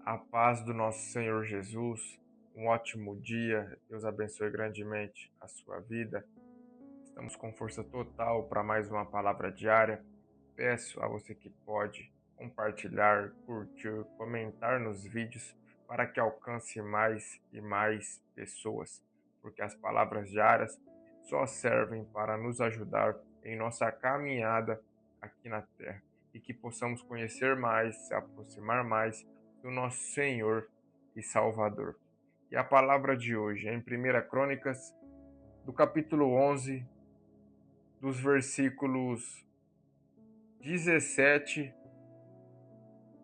A paz do nosso Senhor Jesus, um ótimo dia, Deus abençoe grandemente a sua vida. Estamos com força total para mais uma palavra diária. Peço a você que pode compartilhar, curtir, comentar nos vídeos para que alcance mais e mais pessoas, porque as palavras diárias só servem para nos ajudar em nossa caminhada aqui na terra e que possamos conhecer mais, se aproximar mais do nosso Senhor e Salvador. E a palavra de hoje é em 1 Crônicas, do capítulo 11, dos versículos 17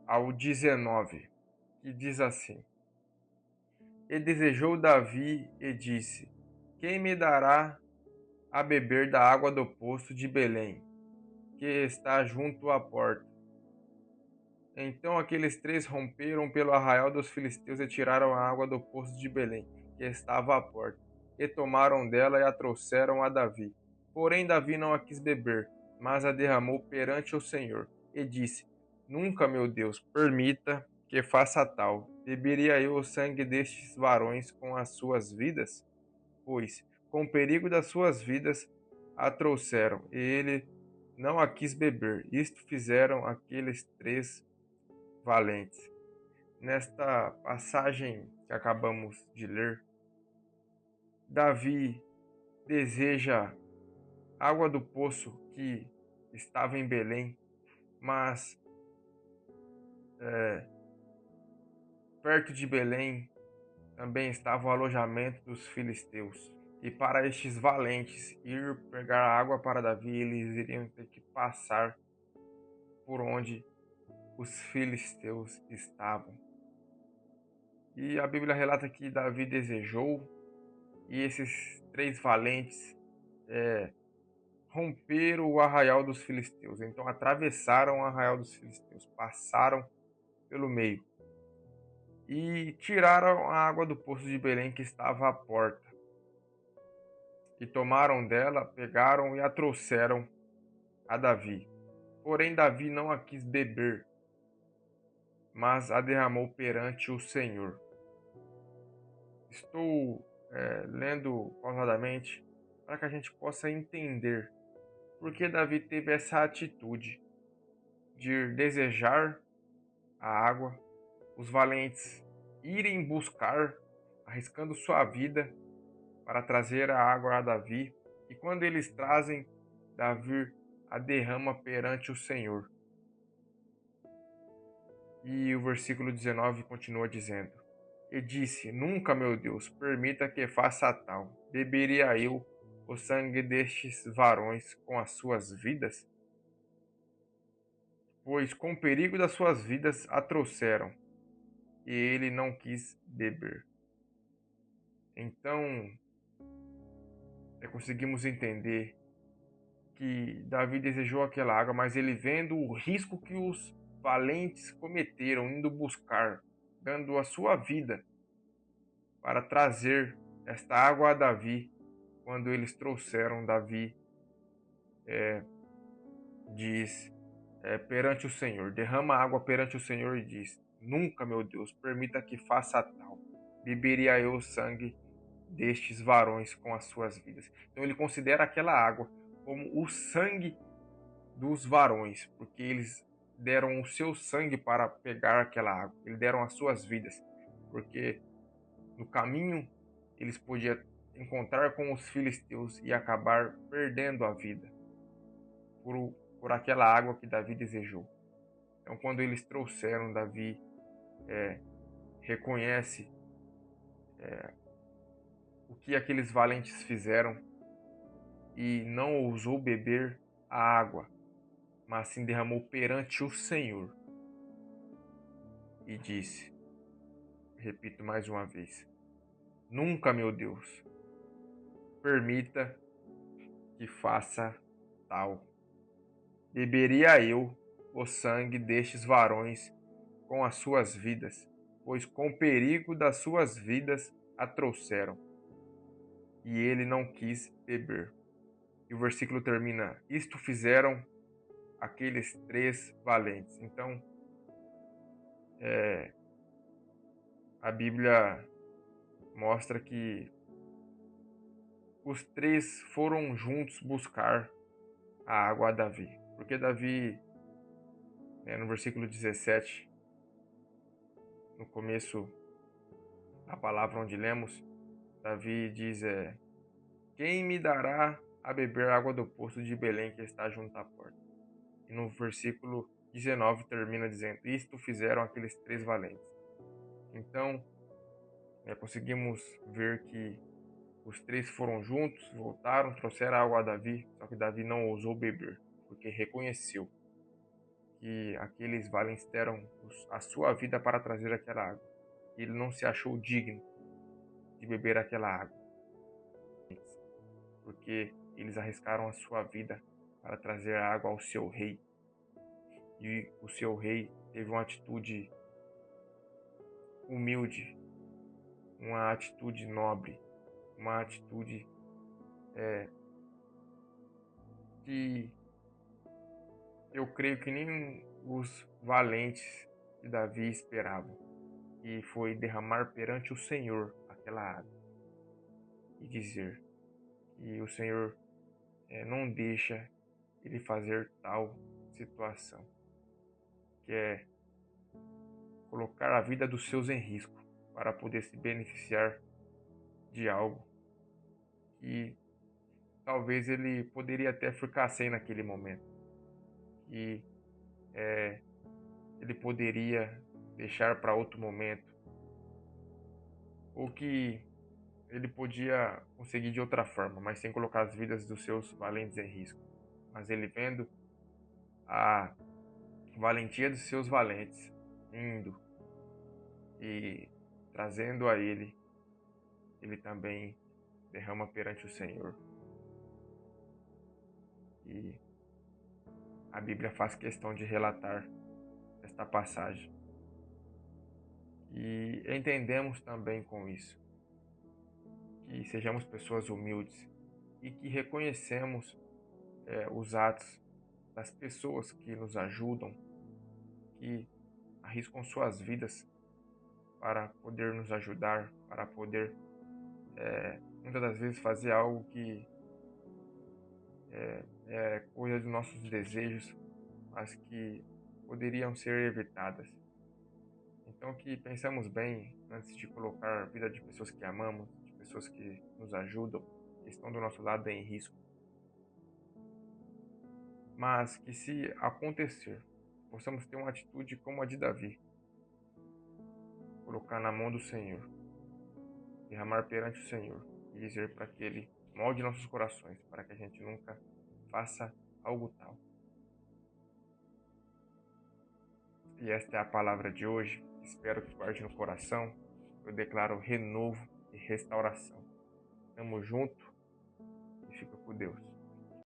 ao 19, que diz assim: E desejou Davi e disse: Quem me dará a beber da água do poço de Belém, que está junto à porta? Então aqueles três romperam pelo arraial dos filisteus e tiraram a água do poço de Belém, que estava à porta, e tomaram dela e a trouxeram a Davi. Porém Davi não a quis beber, mas a derramou perante o Senhor, e disse: Nunca, meu Deus, permita que faça tal. Beberia eu o sangue destes varões com as suas vidas? Pois, com perigo das suas vidas, a trouxeram, e ele não a quis beber. Isto fizeram aqueles três valentes. Nesta passagem que acabamos de ler, Davi deseja água do poço que estava em Belém, mas é, perto de Belém também estava o alojamento dos filisteus. E para estes valentes ir pegar água para Davi, eles iriam ter que passar por onde os filisteus estavam. E a Bíblia relata que Davi desejou, e esses três valentes é, romperam o arraial dos filisteus. Então atravessaram o arraial dos filisteus, passaram pelo meio e tiraram a água do poço de Belém que estava à porta. E tomaram dela, pegaram e a trouxeram a Davi. Porém Davi não a quis beber, mas a derramou perante o Senhor. Estou lendo pausadamente para que a gente possa entender por que Davi teve essa atitude de desejar a água, os valentes irem buscar, arriscando sua vida para trazer a água a Davi, e quando eles trazem, Davi a derrama perante o Senhor. E o versículo 19 continua dizendo: E disse: Nunca, meu Deus, permita que faça tal. Beberia eu o sangue destes varões com as suas vidas? Pois com perigo das suas vidas a trouxeram, e ele não quis beber. Então, conseguimos entender que Davi desejou aquela água, mas ele vendo o risco que os valentes cometeram, indo buscar, dando a sua vida para trazer esta água a Davi, quando eles trouxeram Davi, diz, perante o Senhor, derrama água perante o Senhor e diz: Nunca, meu Deus, permita que faça tal. Beberia eu o sangue destes varões com as suas vidas. Então ele considera aquela água como o sangue dos varões, porque eles deram o seu sangue para pegar aquela água. Eles deram as suas vidas, porque no caminho eles podiam encontrar com os filisteus e acabar perdendo a vida por, por aquela água que Davi desejou. Então, quando eles trouxeram, Davi reconhece o que aqueles valentes fizeram e não ousou beber a água, mas sim derramou perante o Senhor e disse, repito mais uma vez: Nunca, meu Deus, permita que faça tal. Beberia eu o sangue destes varões com as suas vidas, pois com perigo das suas vidas a trouxeram, e ele não quis beber. E o versículo termina: Isto fizeram aqueles três valentes. Então, a Bíblia mostra que os três foram juntos buscar a água a Davi. Porque Davi, no versículo 17, no começo da palavra onde lemos, Davi diz: quem me dará a beber água do poço de Belém que está junto à porta? E no versículo 19 termina dizendo: isto fizeram aqueles três valentes. Então, conseguimos ver que os três foram juntos, voltaram, trouxeram água a Davi, só que Davi não ousou beber, porque reconheceu que aqueles valentes deram a sua vida para trazer aquela água. Ele não se achou digno de beber aquela água, porque eles arriscaram a sua vida para trazer a água ao seu rei. E o seu rei teve uma atitude humilde, uma atitude nobre, uma atitude que eu creio que nem os valentes de Davi esperavam, e foi derramar perante o Senhor aquela água e dizer que o Senhor não deixa ele fazer tal situação, que é colocar a vida dos seus em risco para poder se beneficiar de algo que talvez ele poderia até ficar sem naquele momento, que ele poderia deixar para outro momento, ou que ele podia conseguir de outra forma, mas sem colocar as vidas dos seus valentes em risco. Mas ele vendo a valentia dos seus valentes indo e trazendo a ele, ele também derrama perante o Senhor. E a Bíblia faz questão de relatar esta passagem. E entendemos também com isso que sejamos pessoas humildes e que reconhecemos os atos das pessoas que nos ajudam, que arriscam suas vidas para poder nos ajudar, para poder muitas das vezes fazer algo que é coisa dos nossos desejos, mas que poderiam ser evitadas. Então que pensamos bem antes de colocar a vida de pessoas que amamos, de pessoas que nos ajudam, que estão do nosso lado em risco. Mas que se acontecer, possamos ter uma atitude como a de Davi, colocar na mão do Senhor, derramar perante o Senhor e dizer para que Ele molde nossos corações, para que a gente nunca faça algo tal. E esta é a palavra de hoje. Espero que guarde no coração. Eu declaro renovo e restauração. Tamo junto e fica com Deus.